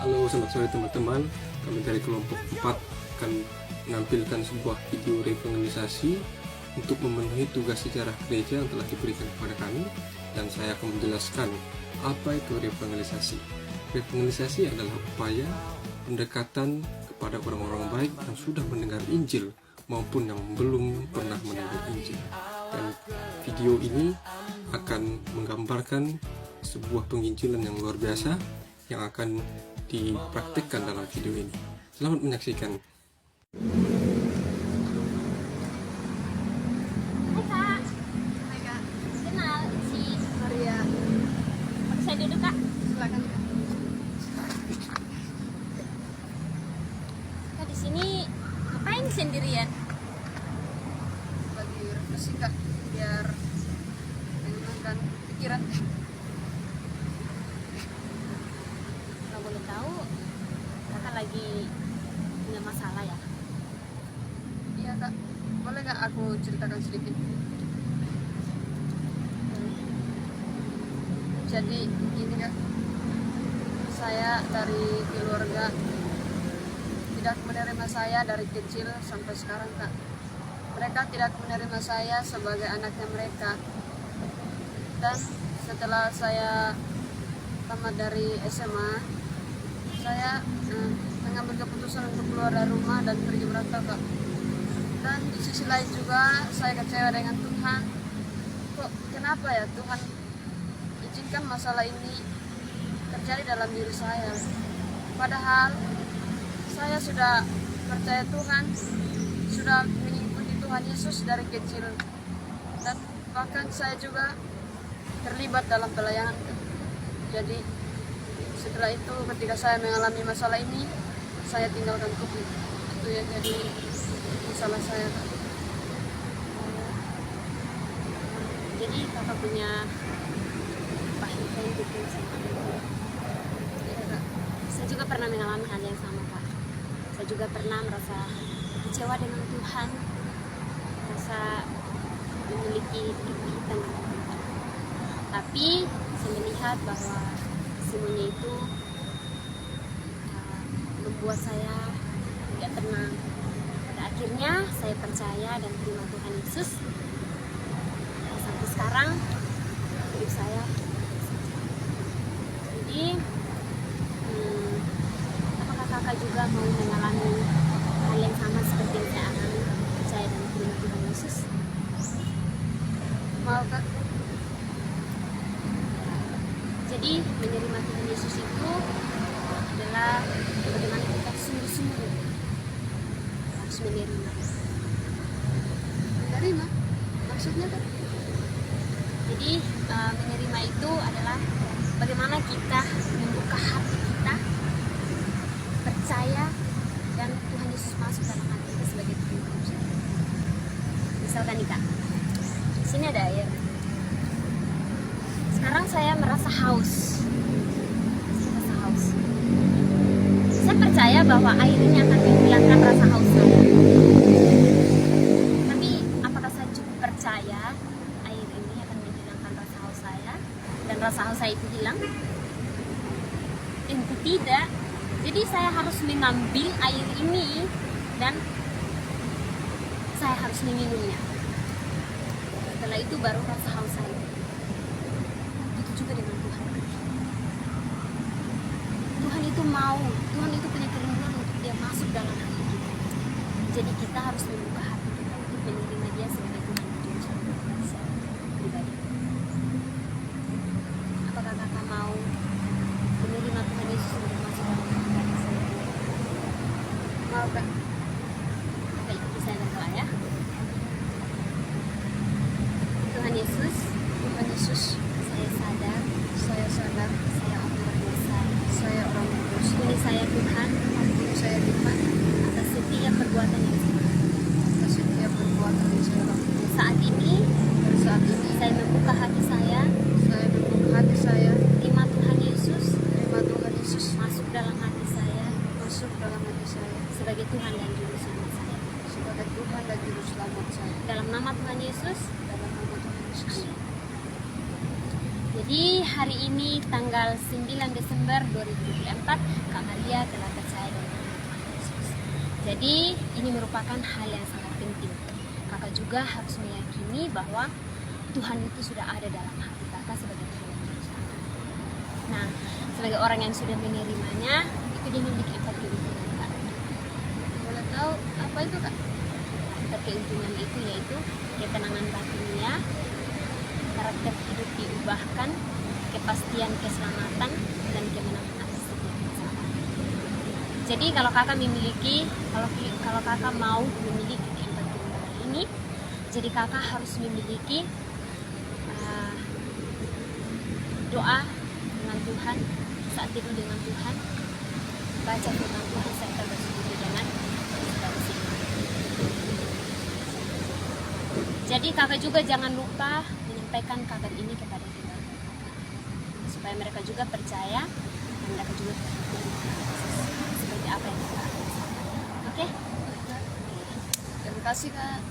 Halo, selamat sore teman-teman. Kami dari kelompok 4 akan menampilkan sebuah video reevangelisasi untuk memenuhi tugas sejarah gereja yang telah diberikan kepada kami, dan saya akan menjelaskan apa itu reevangelisasi. Reevangelisasi adalah upaya pendekatan kepada orang-orang baik yang sudah mendengar Injil maupun yang belum pernah mendengar Injil. Dan video ini akan menggambarkan sebuah penginjilan yang luar biasa yang akan dipraktikkan dalam video ini. Selamat menyaksikan. Hai Kak. Hai Kak, Kenal si Maria. saya duduk Kak. Silakan Kak. Kak di sini ngapain sendirian? Lagi refreshing Kak, biar menenangkan pikiran. Kalau boleh tahu, Kakak lagi punya masalah ya? Iya Kak, boleh nggak aku ceritakan sedikit? Jadi gini Kak, saya dari keluarga tidak menerima saya dari kecil sampai sekarang Kak. Mereka tidak menerima saya sebagai anaknya mereka. Dan setelah saya tamat dari SMA, saya mengambil keputusan untuk keluar dari rumah dan pergi merantau Kak. Dan di sisi lain juga saya kecewa dengan Tuhan. Kok kenapa ya Tuhan izinkan masalah ini terjadi dalam diri saya? Padahal saya sudah percaya Tuhan, sudah mengikuti Tuhan Yesus dari kecil, dan bahkan saya juga terlibat dalam pelayanan. Jadi setelah itu ketika saya mengalami masalah ini, saya tinggalkan Tuhan. Itu yang jadi masalah saya. Jadi Kakak punya pahit yang gitu sama Tuhan. Ya, Kak. Saya juga pernah mengalami hal yang sama Kak. Saya juga pernah merasa kecewa dengan Tuhan, merasa memiliki kepahitan dengan Tuhan. Tapi saya melihat bahwa semuanya itu membuat saya tidak tenang. Pada akhirnya saya percaya dan terima Tuhan Yesus. Sampai sekarang hidup saya. Jadi apakah Kakak juga mau mengalami hal yang sama seperti yang saya alami, percaya dan terima Tuhan Yesus? Mau Kak? Jadi menerima Tuhan Yesus itu adalah bagaimana kita sungguh-sungguh harus menerima. Menerima? Maksudnya Kak? Jadi menerima itu adalah bagaimana kita membuka hati kita, percaya, dan Tuhan Yesus masuk dalam hati kita sebagai Tuhan hidup kita. Misalkan nih Kak, sini ada air. Sekarang saya merasa haus. Saya percaya bahwa air ini akan menghilangkan rasa haus saya. Tapi apakah saya cukup percaya air ini akan menghilangkan rasa haus saya dan rasa haus saya itu hilang? Tentu tidak. Jadi saya harus mengambil air ini dan saya harus meminumnya. Setelah itu baru rasa haus saya. Begitu juga dengan Tuhan. Tuhan itu mau, Tuhan itu punya kerinduan untuk dia masuk dalam hati kita. Jadi kita harus membuka hati kita untuk menerima dia sebagai Tuhan kita pribadi. Apakah Kakak mau menerima Tuhan Yesus untuk masuk dalam hati kita? Mau Kak? Kakak ikuti saya dan doa ya. Tuhan Yesus, Tuhan Yesus, saya sadar saya sadar saya orang berdosa. saya orang berdosa. Ampuni saya Tuhan Ampuni saya Tuhan atas setiap perbuatan yang saya lakukan. atas setiap perbuatan yang saya lakukan. Saat ini Dan saat ini saya membuka hati saya, saya membuka hati saya, terima Tuhan Yesus terima Tuhan Yesus masuk dalam hati saya masuk dalam hati saya sebagai Tuhan dan Juru Selamat saya. sebagai Tuhan dan Juru Selamat saya. Dalam nama Tuhan Yesus, Dalam nama Tuhan Yesus. Jadi hari ini tanggal 9 Desember 2024 Kak Maria telah percaya dengan Tuhan Yesus. Jadi ini merupakan hal yang sangat penting. Kakak juga harus meyakini bahwa Tuhan itu sudah ada dalam hati kakak sebagai Tuhan yang bersama. Nah, sebagai orang yang sudah menerimanya, itu dia memiliki 4 keuntungan, Kak. Boleh tahu apa itu, Kak? 4 keuntungan itu yaitu ketenangan batinnya, karakter hidup diubahkan, kepastian keselamatan, dan kemenangan atas setiap masalah. Jadi kalau kakak memiliki, kalau kakak mau memiliki keempat keuntungan ini, jadi kakak harus memiliki doa dengan Tuhan, saat tidur dengan Tuhan, baca firman Tuhan serta bersekutu dengan inspirasi. Jadi kakak juga jangan lupa menyampaikan kabar ini kepada kita, supaya mereka juga percaya dan mereka juga seperti apa yang kita rasakan. Oke? Terima kasih, Kak.